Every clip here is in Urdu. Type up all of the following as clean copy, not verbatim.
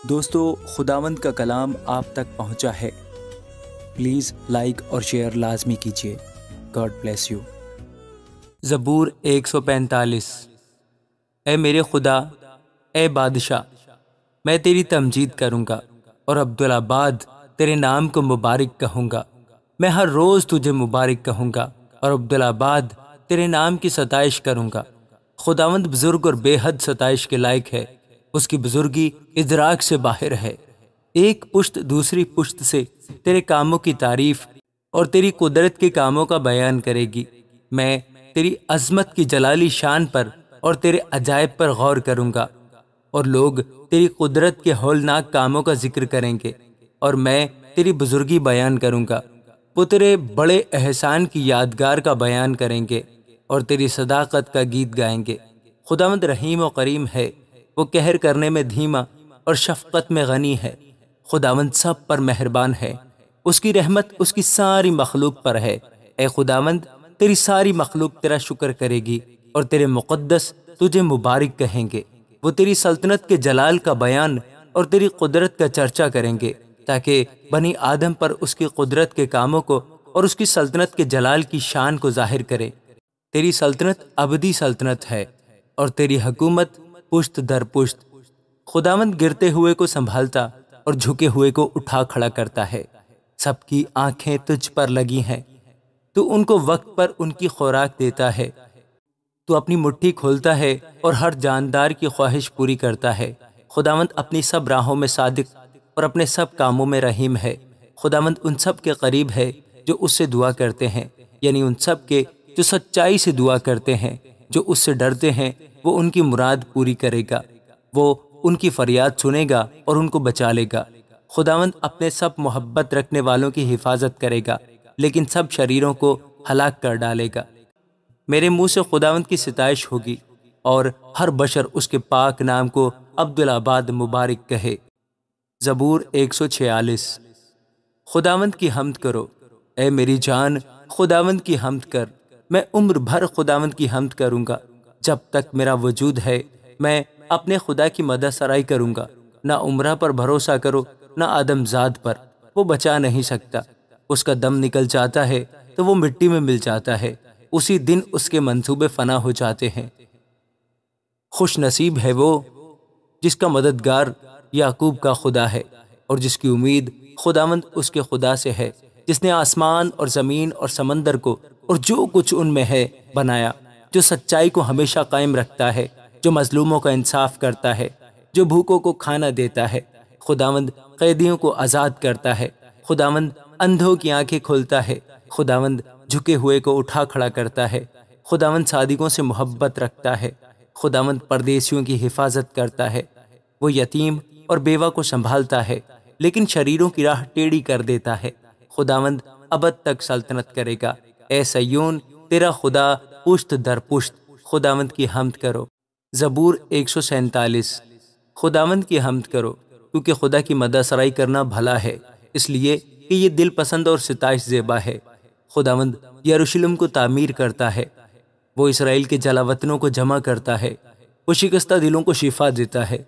دوستو، خداوند کا کلام آپ تک پہنچا ہے۔ پلیز لائک اور شیئر لازمی کیجیے۔ God bless you. زبور 145۔ اے میرے خدا، اے بادشاہ، میں تیری تمجید کروں گا اور عبدالآباد تیرے نام کو مبارک کہوں گا۔ میں ہر روز تجھے مبارک کہوں گا اور عبدالآباد تیرے نام کی ستائش کروں گا۔ خداوند بزرگ اور بے حد ستائش کے لائق ہے، اس کی بزرگی ادراک سے باہر ہے۔ ایک پشت دوسری پشت سے تیرے کاموں کی تعریف اور تیری قدرت کے کاموں کا بیان کرے گی۔ میں تیری عظمت کی جلالی شان پر اور تیرے عجائب پر غور کروں گا، اور لوگ تیری قدرت کے ہولناک کاموں کا ذکر کریں گے، اور میں تیری بزرگی بیان کروں گا۔ وہ تیرے بڑے احسان کی یادگار کا بیان کریں گے اور تیری صداقت کا گیت گائیں گے۔ خداوند رحیم و کریم ہے، وہ قہر کرنے میں دھیما اور شفقت میں غنی ہے۔ خداوند سب پر مہربان ہے، اس کی رحمت اس کی ساری مخلوق پر ہے۔ اے خداوند، تیری ساری مخلوق تیرا شکر کرے گی اور تیرے مقدس تجھے مبارک کہیں گے۔ وہ تیری سلطنت کے جلال کا بیان اور تیری قدرت کا چرچا کریں گے، تاکہ بنی آدم پر اس کی قدرت کے کاموں کو اور اس کی سلطنت کے جلال کی شان کو ظاہر کرے۔ تیری سلطنت ابدی سلطنت ہے اور تیری حکومت پشت در پشت۔ خداوند گرتے ہوئے کو سنبھالتا اور جھکے ہوئے کو اٹھا کھڑا کرتا ہے۔ سب کی آنکھیں تجھ پر لگی ہیں، تو ان کو وقت پر ان کی خوراک دیتا ہے۔ تو اپنی مٹھی کھولتا ہے اور ہر جاندار کی خواہش پوری کرتا ہے۔ خداوند اپنی سب راہوں میں صادق اور اپنے سب کاموں میں رحیم ہے۔ خداوند ان سب کے قریب ہے جو اس سے دعا کرتے ہیں، یعنی ان سب کے جو سچائی سے دعا کرتے ہیں۔ جو اس سے ڈرتے ہیں وہ ان کی مراد پوری کرے گا، وہ ان کی فریاد سنے گا اور ان کو بچا لے گا۔ خداوند اپنے سب محبت رکھنے والوں کی حفاظت کرے گا، لیکن سب شریروں کو ہلاک کر ڈالے گا۔ میرے منہ سے خداوند کی ستائش ہوگی، اور ہر بشر اس کے پاک نام کو عبدالآباد مبارک کہے۔ زبور 146۔ خداوند کی حمد کرو، اے میری جان، خداوند کی حمد کر۔ میں عمر بھر خداوند کی حمد کروں گا۔ جب تک میرا وجود ہے میں اپنے خدا کی مدح سرائی کروں گا۔ نہ عمرہ پر بھروسہ کرو، نہ آدم زاد پر، وہ بچا نہیں سکتا۔ اس کا دم نکل جاتا ہے تو وہ مٹی میں مل جاتا ہے، اسی دن اس کے منصوبے فنا ہو جاتے ہیں۔ خوش نصیب ہے وہ جس کا مددگار یعقوب کا خدا ہے، اور جس کی امید خداوند اس کے خدا سے ہے، جس نے آسمان اور زمین اور سمندر کو اور جو کچھ ان میں ہے بنایا، جو سچائی کو ہمیشہ قائم رکھتا ہے، جو مظلوموں کا انصاف کرتا ہے، جو بھوکوں کو کھانا دیتا ہے۔ خداوند قیدیوں کو آزاد کرتا ہے، خداوند اندھوں کی آنکھیں کھولتا ہے، خداوند جھکے ہوئے کو اٹھا کھڑا کرتا ہے، خداوند صادقوں سے محبت رکھتا ہے، خداوند پردیسیوں کی حفاظت کرتا ہے۔ وہ یتیم اور بیوہ کو سنبھالتا ہے، لیکن شریروں کی راہ ٹیڑھی کر دیتا ہے۔ خداوند ابد تک سلطنت کرے گا۔ اے سیون، تیرا خدا پشت در پشت۔ خداوند کی حمد کرو۔ زبور 147۔ خداوند کی حمد کرو، کیونکہ خدا کی مدح سرائی کرنا بھلا ہے، اس لیے کہ یہ دل پسند اور ستائش زیبا ہے۔ خداوند یروشلم کو تعمیر کرتا ہے، وہ اسرائیل کے جلا وطنوں کو جمع کرتا ہے۔ وہ شکستہ دلوں کو شفا دیتا ہے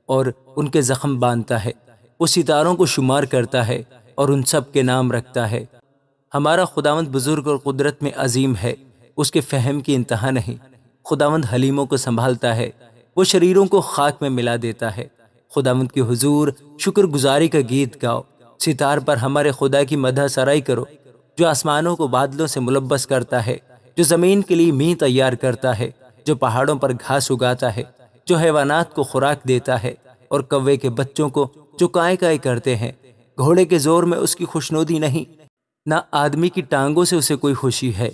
اور ان کے زخم باندھتا ہے۔ وہ ستاروں کو شمار کرتا ہے اور ان سب کے نام رکھتا ہے۔ ہمارا خداوند بزرگ اور قدرت میں عظیم ہے، اس کے فہم کی انتہا نہیں۔ خداوند حلیموں کو سنبھالتا ہے، وہ شریروں کو خاک میں ملا دیتا ہے۔ خداوند کی حضور شکر گزاری کا گیت گاؤ، ستار پر ہمارے خدا کی مدح سرائی کرو، جو آسمانوں کو بادلوں سے ملبس کرتا ہے، جو زمین کے لیے میوہ تیار کرتا ہے، جو پہاڑوں پر گھاس اگاتا ہے، جو حیوانات کو خوراک دیتا ہے، اور کوے کے بچوں کو جو کائے کائے کرتے ہیں۔ گھوڑے کے زور میں اس کی خوشنودی نہیں، نہ آدمی کی ٹانگوں سے اسے کوئی خوشی ہے۔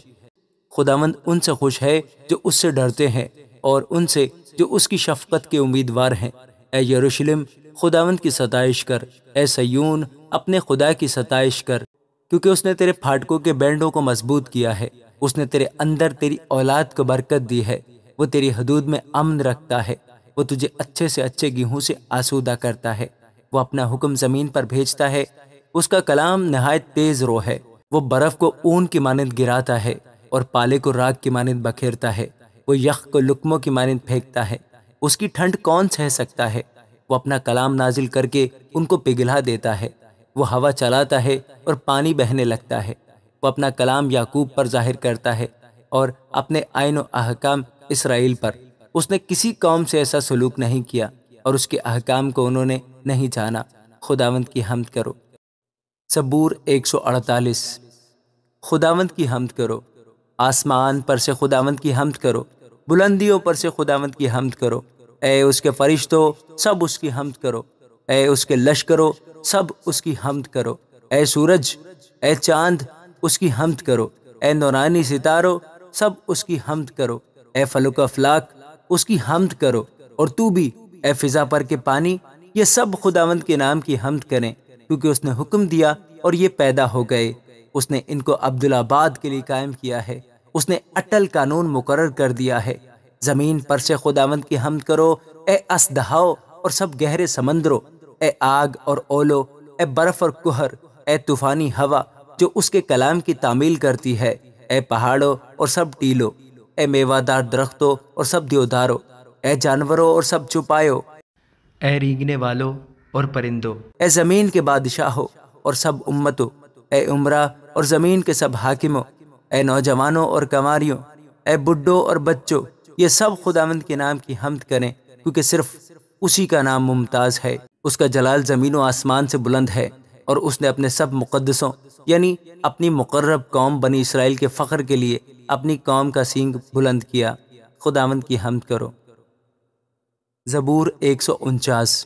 خداوند ان سے خوش ہے جو اس سے ڈرتے ہیں، اور ان سے جو اس کی شفقت کے امیدوار ہیں۔ اے یروشلم، خداوند کی ستائش کر۔ اے سیون، اپنے خدا کی ستائش کر، کیونکہ اس نے تیرے پھاٹکوں کے بینڈوں کو مضبوط کیا ہے۔ اس نے تیرے اندر تیری اولاد کو برکت دی ہے۔ وہ تیری حدود میں امن رکھتا ہے۔ وہ تجھے اچھے سے اچھے گیہوں سے آسودہ کرتا ہے۔ وہ اپنا حکم زمین پر بھیجتا ہے، اس کا کلام نہایت تیز رو ہے۔ وہ برف کو اون کی مانند گراتا ہے اور پالے کو راگ کی مانند بکھیرتا ہے۔ وہ یخ کو لقموں کی مانند پھینکتا ہے، اس کی ٹھنڈ کون سہ سکتا ہے؟ وہ اپنا کلام نازل کر کے ان کو پگھلا دیتا ہے، وہ ہوا چلاتا ہے اور پانی بہنے لگتا ہے، وہ اپنا کلام یعقوب پر ظاہر کرتا ہے اور اپنے آئین و احکام اسرائیل پر۔ اس نے کسی قوم سے ایسا سلوک نہیں کیا اور اس کے احکام کو انہوں نے نہیں جانا۔ خداوند کی حمد کرو۔ زبور 148۔ خداوند کی حمد کرو، آسمان پر سے خداوند کی حمد کرو، بلندیوں پر سے خداوند کی حمد کرو۔ اے اس کے فرشتوں، سب اس کی حمد کرو، اے اس کے لشکروں، سب اس کی حمد کرو۔ اے سورج، اے چاند، اس کی حمد کرو، اے نورانی ستاروں، سب اس کی حمد کرو۔ اے فلک و افلاک، اس کی حمد کرو، اور تو بھی اے فضا پر کے پانی، یہ سب خداوند کے نام کی حمد کریں، کیونکہ اس نے حکم دیا اور یہ پیدا ہو گئے۔ اس نے ان کو عبدالآباد کے لیے قائم کیا ہے، اس نے اٹل قانون مقرر کر دیا ہے۔ زمین پر سے خداوند کی حمد کرو، اے اژدہاؤ اور سب گہرے سمندروں، اے آگ اور اولو، اے برف اور کہر، اے طوفانی ہوا جو اس کے کلام کی تعمیل کرتی ہے، اے پہاڑوں اور سب ٹیلوں، اے میوہ دار درختوں اور سب دیوداروں، اے جانوروں اور سب چوپایوں، اے ریگنے والوں اور پرندوں، اے زمین کے بادشاہوں اور سب امتوں، اے عمرہ اور زمین کے سب حاکموں، اے نوجوانوں اور کنواریوں، اے بڈھوں اور بچوں، یہ سب خداوند کے نام کی حمد کریں، کیونکہ صرف اسی کا نام ممتاز ہے۔ اس کا جلال زمین و آسمان سے بلند ہے، اور اس نے اپنے سب مقدسوں یعنی اپنی مقرب قوم بنی اسرائیل کے فخر کے لیے اپنی قوم کا سینگ بلند کیا۔ خداوند کی حمد کرو۔ زبور 149۔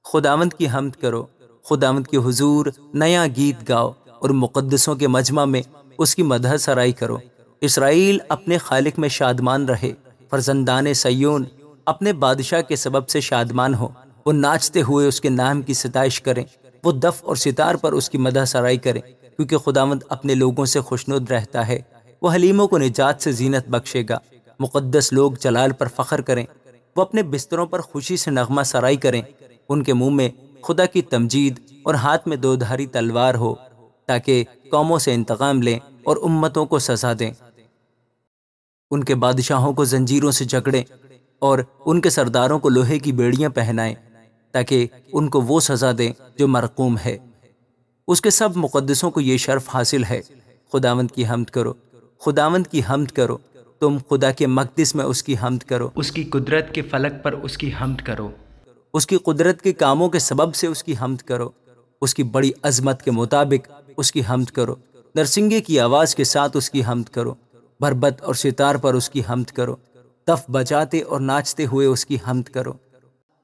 خداوند کی حمد کرو، خداوند کے حضور نیا گیت گاؤ، اور مقدسوں کے مجمع میں اس کی مدح سرائی کرو۔ اسرائیل اپنے خالق میں شادمان رہے، فرزندان سیون اپنے بادشاہ کے سبب سے شادمان ہو۔ وہ ناچتے ہوئے اس کے نام کی ستائش کریں، وہ دف اور ستار پر اس کی مدح سرائی کریں، کیونکہ خداوند اپنے لوگوں سے خوشنود رہتا ہے، وہ حلیموں کو نجات سے زینت بخشے گا۔ مقدس لوگ جلال پر فخر کریں، وہ اپنے بستروں پر خوشی سے نغمہ سرائی کریں۔ ان کے منہ میں خدا کی تمجید اور ہاتھ میں دو دھاری تلوار ہو، تاکہ قوموں سے انتقام لیں اور امتوں کو سزا دیں۔ ان کے بادشاہوں کو زنجیروں سے جکڑیں اور ان کے سرداروں کو لوہے کی بیڑیاں پہنائیں، تاکہ ان کو وہ سزا دیں جو مرقوم ہے۔ اس کے سب مقدسوں کو یہ شرف حاصل ہے۔ خداوند کی حمد کرو، خداوند کی حمد کرو، تم خدا کے مقدس میں اس کی حمد کرو، اس کی قدرت کے فلک پر اس کی حمد کرو، اس کی قدرت کے کاموں کے سبب سے اس کی حمد کرو، اس کی بڑی عظمت کے مطابق اس کی حمد کرو، نرسنگے کی آواز کے ساتھ اس کی حمد کرو، بربت اور ستار پر اس کی حمد کرو، دف بجاتے اور ناچتے ہوئے اس کی حمد کرو،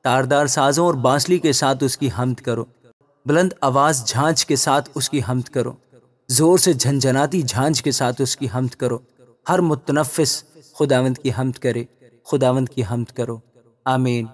تاردار سازوں اور بانسلی کے ساتھ اس کی حمد کرو، بلند آواز جھانج کے ساتھ اس کی حمد کرو، زور سے جھنجھناتی جھانج کے ساتھ اس کی حمد کرو۔ ہر متنفس خداوند کی حمد کرے، خداوند کی حمد کرو۔ آمین۔